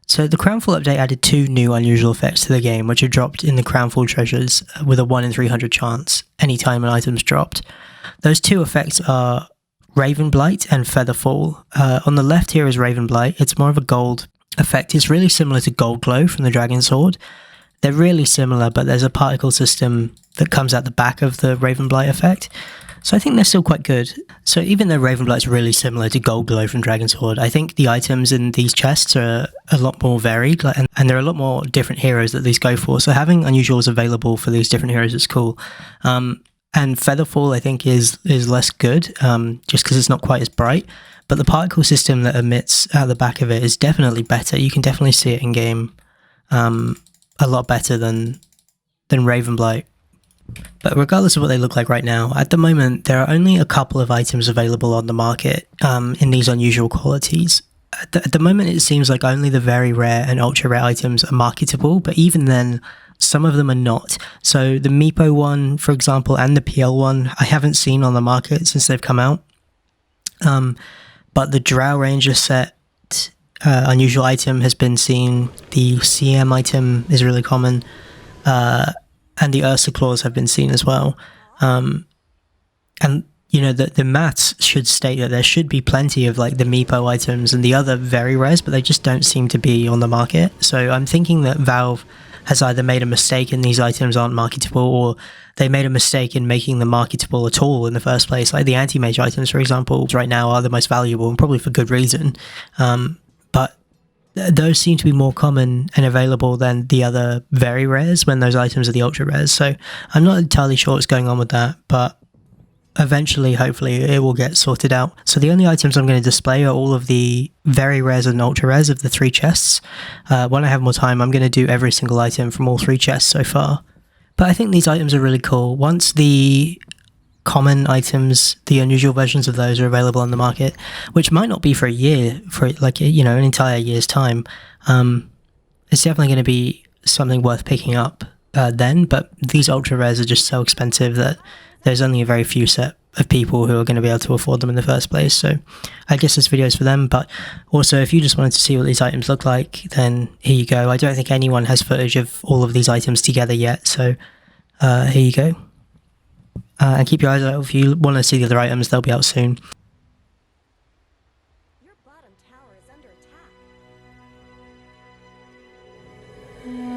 So the Crownfall update added 2 new unusual effects to the game, which are dropped in the Crownfall treasures with a 1 in 300 chance anytime an item's dropped. Those 2 effects are Ravenblight and Featherfall. On the left here is Ravenblight. It's more of a gold effect. It's really similar to Gold Glow from the Dragon Sword. They're really similar, but there's a particle system that comes out the back of the Ravenblight effect. So I think they're still quite good. So even though Ravenblight's really similar to Gold Glow from Dragon Sword, I think the items in these chests are a lot more varied, and there are a lot more different heroes that these go for. So having unusuals available for these different heroes is cool. And Featherfall, I think, is less good, just because it's not quite as bright. But the particle system that emits out the back of it is definitely better. You can definitely see it in game a lot better than Ravenblight. But regardless of what they look like right now, at the moment, there are only a couple of items available on the market in these unusual qualities. At the moment, it seems like only the very rare and ultra rare items are marketable, but even then, some of them are not. So the Meepo one, for example, and the PL one, I haven't seen on the market since they've come out. But the Drow Ranger set unusual item has been seen. The CM item is really common. And the Ursa claws have been seen as well. And, you know, the maths should state that there should be plenty of, like, the Meepo items and the other very rares, but they just don't seem to be on the market. So I'm thinking that Valve has either made a mistake and these items aren't marketable, or they made a mistake in making them marketable at all in the first place. Like the anti-mage items, for example, right now are the most valuable, and probably for good reason. But those seem to be more common and available than the other very rares when those items are the ultra rares. So I'm not entirely sure what's going on with that, but eventually, hopefully, it will get sorted out. So the only items I'm going to display are all of the very rares and ultra rares of the 3 chests. When I have more time, I'm going to do every single item from all 3 chests so far. But I think these items are really cool. Once the common items, the unusual versions of those are available on the market, which might not be for a year, for like, you know, an entire year's time. It's definitely going to be something worth picking up then, but these ultra rares are just so expensive that there's only a very few set of people who are going to be able to afford them in the first place. So I guess this video is for them, but also if you just wanted to see what these items look like, then here you go. I don't think anyone has footage of all of these items together yet, so here you go. And keep your eyes out if you want to see the other items, they'll be out soon. Your bottom tower is under attack.